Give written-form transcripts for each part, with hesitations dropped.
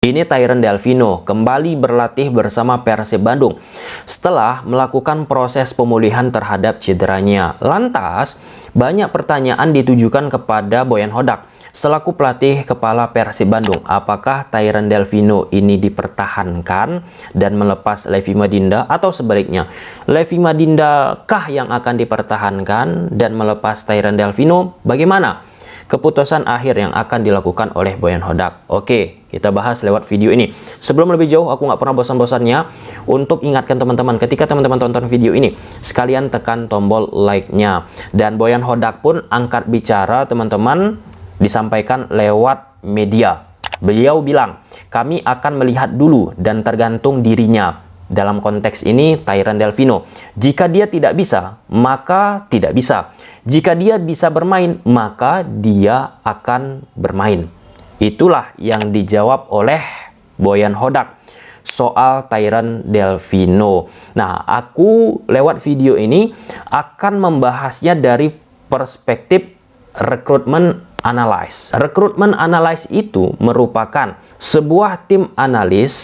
Ini Tyrone Delfino kembali berlatih bersama Persib Bandung setelah melakukan proses pemulihan terhadap cederanya. Lantas, banyak pertanyaan ditujukan kepada Boyan Hodak selaku pelatih kepala Persib Bandung. Apakah Tyrone Delfino ini dipertahankan dan melepas Levi Madinda, atau sebaliknya, Levi Madinda kah yang akan dipertahankan dan melepas Tyrone Delfino? Bagaimana keputusan akhir yang akan dilakukan oleh Boyan Hodak? Oke, kita bahas lewat video ini. Sebelum lebih jauh, aku nggak pernah bosan-bosannya untuk ingatkan teman-teman, ketika teman-teman tonton video ini, sekalian tekan tombol like-nya. Dan Boyan Hodak pun angkat bicara, teman-teman, disampaikan lewat media. Beliau bilang, kami akan melihat dulu dan tergantung dirinya. Dalam konteks ini, Tyrone Delfino, jika dia tidak bisa, maka tidak bisa. Jika dia bisa bermain, maka dia akan bermain. Itulah yang dijawab oleh Boyan Hodak soal Tyrone Delfino. Nah, aku lewat video ini akan membahasnya dari perspektif rekrutmen analysis. Rekrutmen analysis itu merupakan sebuah tim analis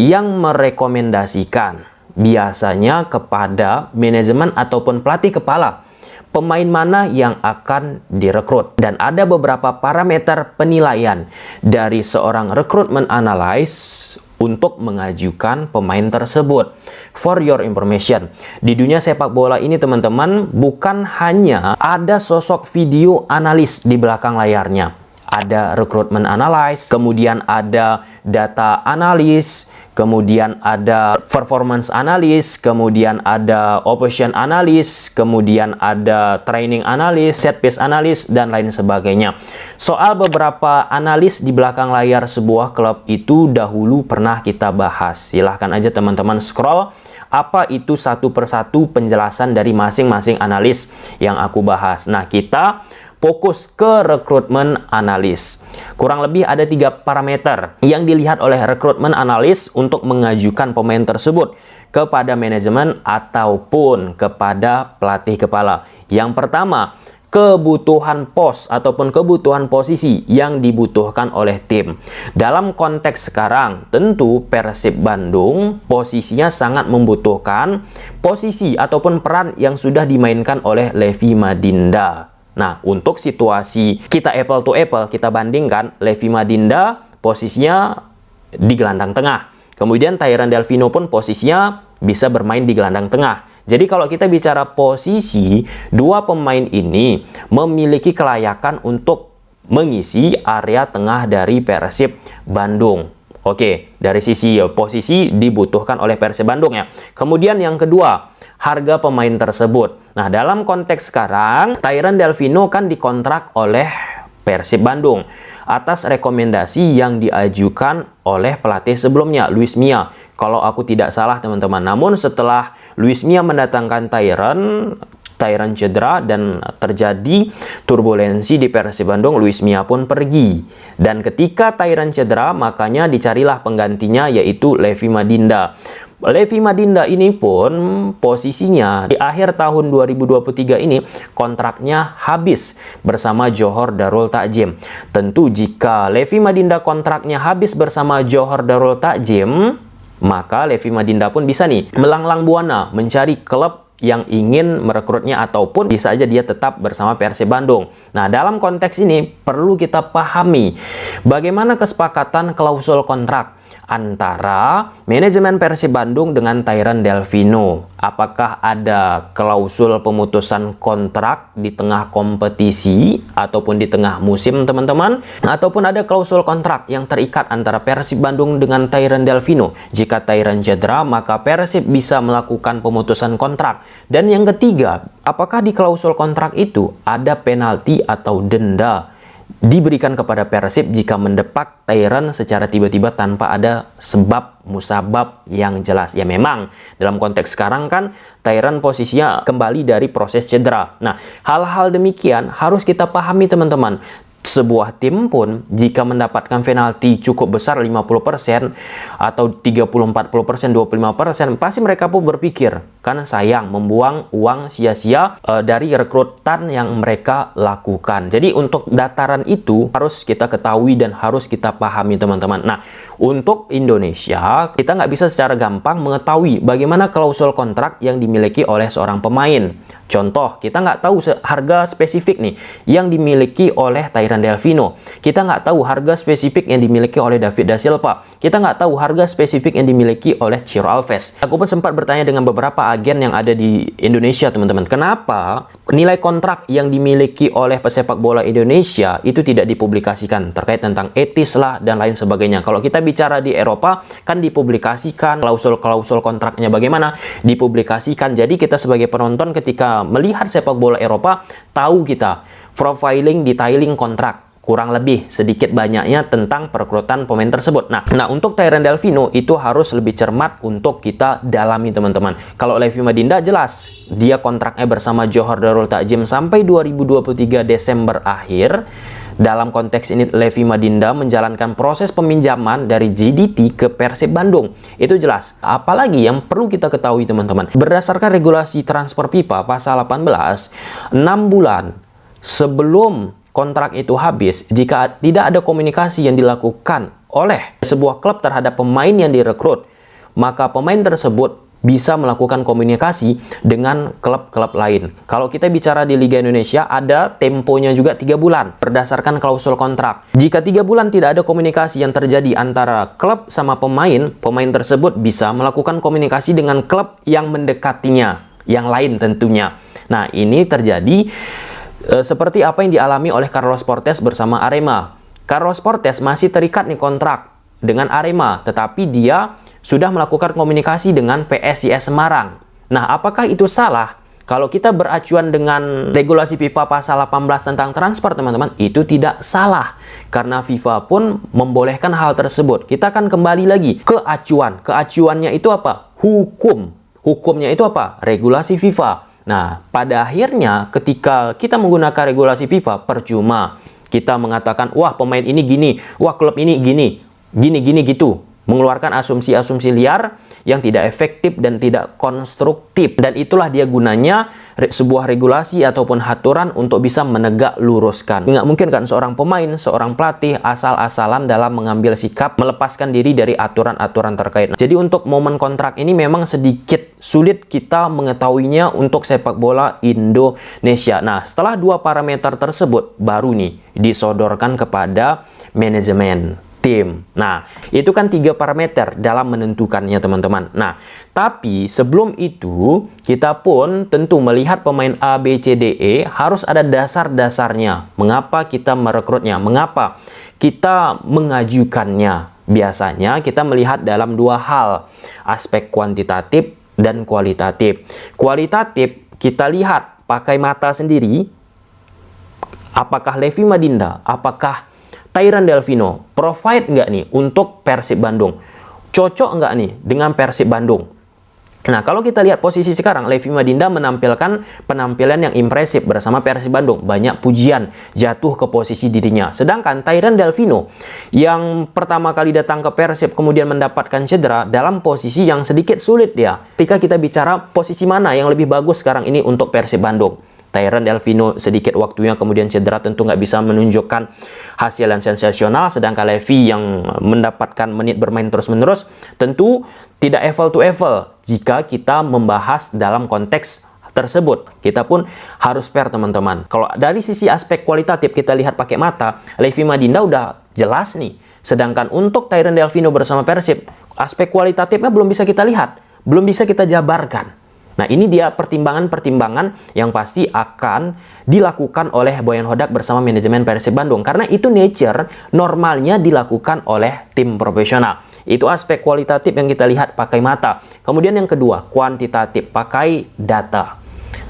yang merekomendasikan biasanya kepada manajemen ataupun pelatih kepala pemain mana yang akan direkrut. Dan ada beberapa parameter penilaian dari seorang rekrutmen analysis untuk mengajukan pemain tersebut. For your information, di dunia sepak bola ini, teman-teman, bukan hanya ada sosok video analis di belakang layarnya. Ada rekrutmen analysis, kemudian ada data analis, kemudian ada performance analis, kemudian ada option analis, kemudian ada training analis, set piece analis, dan lain sebagainya. Soal beberapa analis di belakang layar sebuah klub itu dahulu pernah kita bahas. Silahkan aja teman-teman scroll apa itu satu persatu penjelasan dari masing-masing analis yang aku bahas. Nah, kita fokus ke rekrutmen analis. Kurang lebih ada 3 parameter yang dilihat oleh rekrutmen analis untuk mengajukan pemain tersebut kepada manajemen ataupun kepada pelatih kepala. Yang pertama, kebutuhan pos ataupun kebutuhan posisi yang dibutuhkan oleh tim. Dalam konteks sekarang, tentu Persib Bandung posisinya sangat membutuhkan posisi ataupun peran yang sudah dimainkan oleh Levi Madinda. Nah, untuk situasi kita apple to apple, kita bandingkan, Levi Madinda posisinya di gelandang tengah. Kemudian Tyrone Delfino pun posisinya bisa bermain di gelandang tengah. Jadi kalau kita bicara posisi, dua pemain ini memiliki kelayakan untuk mengisi area tengah dari Persib Bandung. Oke, dari sisi posisi dibutuhkan oleh Persib Bandung ya. Kemudian yang kedua, harga pemain tersebut. Nah, dalam konteks sekarang, Tyrone Delfino kan dikontrak oleh Persib Bandung atas rekomendasi yang diajukan oleh pelatih sebelumnya, Luis Mia. Kalau aku tidak salah, teman-teman. Namun setelah Luis Mia mendatangkan Tyrone cedera dan terjadi turbulensi di Persib Bandung, Luis Mia pun pergi. Dan ketika Tyrone cedera, makanya dicarilah penggantinya, yaitu Levi Madinda. Levi Madinda ini pun posisinya di akhir tahun 2023 ini kontraknya habis bersama Johor Darul Takzim. Tentu jika Levi Madinda kontraknya habis bersama Johor Darul Takzim, maka Levi Madinda pun bisa nih melanglang buana mencari klub yang ingin merekrutnya ataupun bisa aja dia tetap bersama Persib Bandung. Nah, dalam konteks ini perlu kita pahami bagaimana kesepakatan klausul kontrak antara manajemen Persib Bandung dengan Tyrone Delfino. Apakah ada klausul pemutusan kontrak di tengah kompetisi ataupun di tengah musim, teman-teman? Ataupun ada klausul kontrak yang terikat antara Persib Bandung dengan Tyrone Delfino. Jika Tyrone cedera, maka Persib bisa melakukan pemutusan kontrak. Dan yang ketiga, apakah di klausul kontrak itu ada penalti atau denda diberikan kepada Persib jika mendepak Tyrone secara tiba-tiba tanpa ada sebab musabab yang jelas? Ya, memang dalam konteks sekarang kan Tyrone posisinya kembali dari proses cedera. Nah, hal-hal demikian harus kita pahami, teman-teman. sebuah tim pun jika mendapatkan penalti cukup besar 50% atau 30-40%, 25%, pasti mereka pun berpikir, kan sayang membuang uang sia-sia dari rekrutan yang mereka lakukan. Jadi untuk dataran itu harus kita ketahui dan harus kita pahami teman-teman. Nah, untuk Indonesia kita nggak bisa secara gampang mengetahui bagaimana klausul kontrak yang dimiliki oleh seorang pemain. Contoh, kita nggak tahu harga spesifik nih yang dimiliki oleh Tyrone Delfino. Kita nggak tahu harga spesifik yang dimiliki oleh David da Silva. Kita nggak tahu harga spesifik yang dimiliki oleh Ciro Alves. Aku pun sempat bertanya dengan beberapa agen yang ada di Indonesia, teman-teman. Kenapa nilai kontrak yang dimiliki oleh pesepak bola Indonesia itu tidak dipublikasikan? Terkait tentang etis lah dan lain sebagainya. Kalau kita bicara di Eropa, kan dipublikasikan klausul-klausul kontraknya bagaimana? Dipublikasikan. Jadi kita sebagai penonton ketika melihat sepak bola Eropa, tahu kita profiling, detailing kontrak kurang lebih sedikit banyaknya tentang perekrutan pemain tersebut. Nah untuk Tyrone Delfino itu harus lebih cermat untuk kita dalami teman-teman. Kalau Levi Madinda jelas dia kontraknya bersama Johor Darul Takzim sampai 2023 Desember akhir. Dalam konteks ini Levi Madinda menjalankan proses peminjaman dari JDT ke Persib Bandung. Itu jelas. Apalagi yang perlu kita ketahui teman-teman. Berdasarkan regulasi transfer FIFA pasal 18, 6 bulan sebelum kontrak itu habis, jika tidak ada komunikasi yang dilakukan oleh sebuah klub terhadap pemain yang direkrut, maka pemain tersebut bisa melakukan komunikasi dengan klub-klub lain. Kalau kita bicara di Liga Indonesia, ada temponya juga 3 bulan berdasarkan klausul kontrak. Jika 3 bulan tidak ada komunikasi yang terjadi antara klub sama pemain, pemain tersebut bisa melakukan komunikasi dengan klub yang mendekatinya, yang lain tentunya. Nah, ini terjadi seperti apa yang dialami oleh Carlos Portes bersama Arema. Carlos Portes masih terikat nih kontrak dengan Arema, tetapi dia sudah melakukan komunikasi dengan PSIS Semarang. Nah, apakah itu salah? Kalau kita beracuan dengan regulasi FIFA pasal 18 tentang transfer, teman-teman, itu tidak salah. Karena FIFA pun membolehkan hal tersebut. Kita akan kembali lagi ke acuan. Keacuannya itu apa? Hukum. Hukumnya itu apa? Regulasi FIFA. Nah, pada akhirnya ketika kita menggunakan regulasi FIFA, percuma. Kita mengatakan, wah pemain ini gini, wah klub ini gini, gini gitu. Mengeluarkan asumsi-asumsi liar yang tidak efektif dan tidak konstruktif. Dan itulah dia gunanya sebuah regulasi ataupun aturan untuk bisa menegak luruskan. Nggak mungkin kan seorang pemain, seorang pelatih asal-asalan dalam mengambil sikap melepaskan diri dari aturan-aturan terkait. Jadi untuk momen kontrak ini memang sedikit sulit kita mengetahuinya untuk sepak bola Indonesia. Nah, setelah 2 parameter tersebut baru nih disodorkan kepada manajemen tim. Nah, itu kan 3 parameter dalam menentukannya teman-teman. Nah, tapi sebelum itu kita pun tentu melihat pemain A, B, C, D, E harus ada dasar-dasarnya. Mengapa kita merekrutnya? Mengapa kita mengajukannya? Biasanya kita melihat dalam 2 hal, aspek kuantitatif dan kualitatif. Kualitatif kita lihat pakai mata sendiri, apakah Levi Madinda, apakah Tyrone Delfino provide nggak nih untuk Persib Bandung? Cocok nggak nih dengan Persib Bandung? Nah, kalau kita lihat posisi sekarang, Levi Madinda menampilkan penampilan yang impresif bersama Persib Bandung. Banyak pujian jatuh ke posisi dirinya. Sedangkan Tyrone Delfino yang pertama kali datang ke Persib kemudian mendapatkan cedera dalam posisi yang sedikit sulit dia. Ketika kita bicara posisi mana yang lebih bagus sekarang ini untuk Persib Bandung, Tyrone Delfino sedikit waktunya kemudian cedera, tentu nggak bisa menunjukkan hasil yang sensasional. Sedangkan Levi yang mendapatkan menit bermain terus-menerus tentu tidak apple to apple jika kita membahas dalam konteks tersebut. Kita pun harus fair teman-teman. Kalau dari sisi aspek kualitatif kita lihat pakai mata, Levi Madinda udah jelas nih. Sedangkan untuk Tyrone Delfino bersama Persib, aspek kualitatifnya belum bisa kita lihat, belum bisa kita jabarkan. Nah, ini dia pertimbangan-pertimbangan yang pasti akan dilakukan oleh Boyan Hodak bersama manajemen Persib Bandung. Karena itu nature normalnya dilakukan oleh tim profesional. Itu aspek kualitatif yang kita lihat pakai mata. Kemudian yang kedua, kuantitatif, pakai data.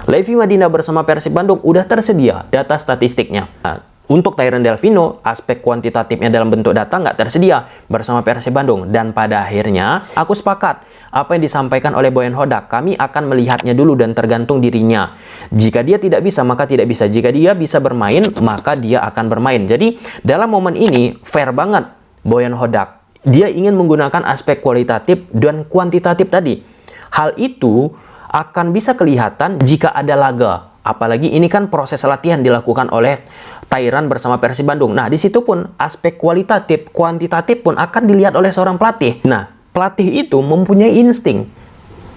Levi Madinda bersama Persib Bandung udah tersedia data statistiknya. Nah, Untuk Tyron Delvino, aspek kuantitatifnya dalam bentuk data nggak tersedia bersama Persib Bandung. Dan pada akhirnya, aku sepakat apa yang disampaikan oleh Boyan Hodak. Kami akan melihatnya dulu dan tergantung dirinya. Jika dia tidak bisa, maka tidak bisa. Jika dia bisa bermain, maka dia akan bermain. Jadi, dalam momen ini, fair banget Boyan Hodak. Dia ingin menggunakan aspek kualitatif dan kuantitatif tadi. Hal itu akan bisa kelihatan jika ada laga. Apalagi ini kan proses latihan dilakukan oleh Tyron bersama Persib Bandung. Nah, di situ pun aspek kualitatif, kuantitatif pun akan dilihat oleh seorang pelatih. Nah, pelatih itu mempunyai insting.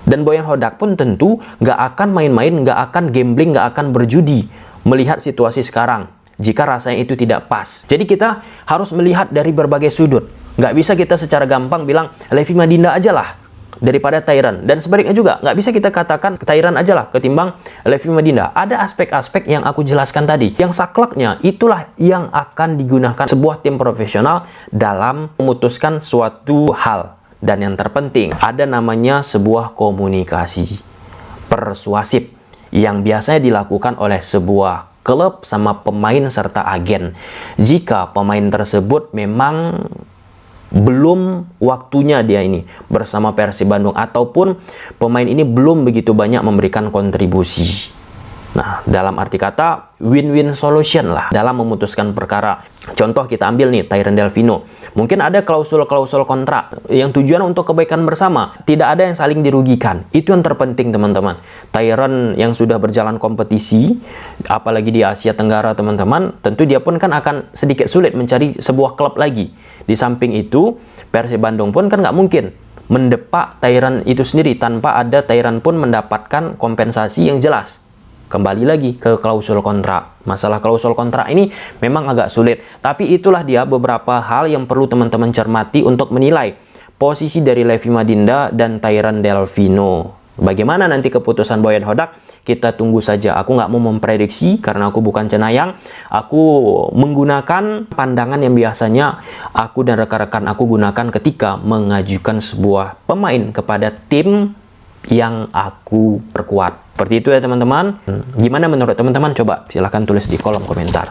Dan Boyan Hodak pun tentu nggak akan main-main, nggak akan gambling, nggak akan berjudi melihat situasi sekarang jika rasanya itu tidak pas. Jadi kita harus melihat dari berbagai sudut. Nggak bisa kita secara gampang bilang Levi Madinda aja lah daripada Tyron. Dan sebaliknya juga, nggak bisa kita katakan Tyron aja lah ketimbang Levi Madinda. Ada aspek-aspek yang aku jelaskan tadi. Yang sakleknya, itulah yang akan digunakan sebuah tim profesional dalam memutuskan suatu hal. Dan yang terpenting, ada namanya sebuah komunikasi persuasif yang biasanya dilakukan oleh sebuah klub sama pemain serta agen. Jika pemain tersebut memang belum waktunya dia ini bersama Persib Bandung, ataupun pemain ini belum begitu banyak memberikan kontribusi. Nah, dalam arti kata win-win solution lah dalam memutuskan perkara. Contoh kita ambil nih Tyron Delvino. Mungkin ada klausul-klausul kontrak yang tujuan untuk kebaikan bersama. Tidak ada yang saling dirugikan. Itu yang terpenting, teman-teman. Tyron yang sudah berjalan kompetisi, apalagi di Asia Tenggara, teman-teman, tentu dia pun kan akan sedikit sulit mencari sebuah klub lagi. Di samping itu, Persib Bandung pun kan nggak mungkin mendepak Tyron itu sendiri tanpa ada Tyron pun mendapatkan kompensasi yang jelas. Kembali lagi ke klausul kontrak. Masalah klausul kontrak ini memang agak sulit. Tapi itulah dia beberapa hal yang perlu teman-teman cermati untuk menilai posisi dari Levi Madinda dan Tyron Delvino. Bagaimana nanti keputusan Boyan Hodak? Kita tunggu saja. Aku nggak mau memprediksi karena aku bukan cenayang. Aku menggunakan pandangan yang biasanya aku dan rekan-rekan aku gunakan ketika mengajukan sebuah pemain kepada tim yang aku perkuat. Seperti itu ya teman-teman. Gimana menurut teman-teman? Coba silahkan tulis di kolom komentar.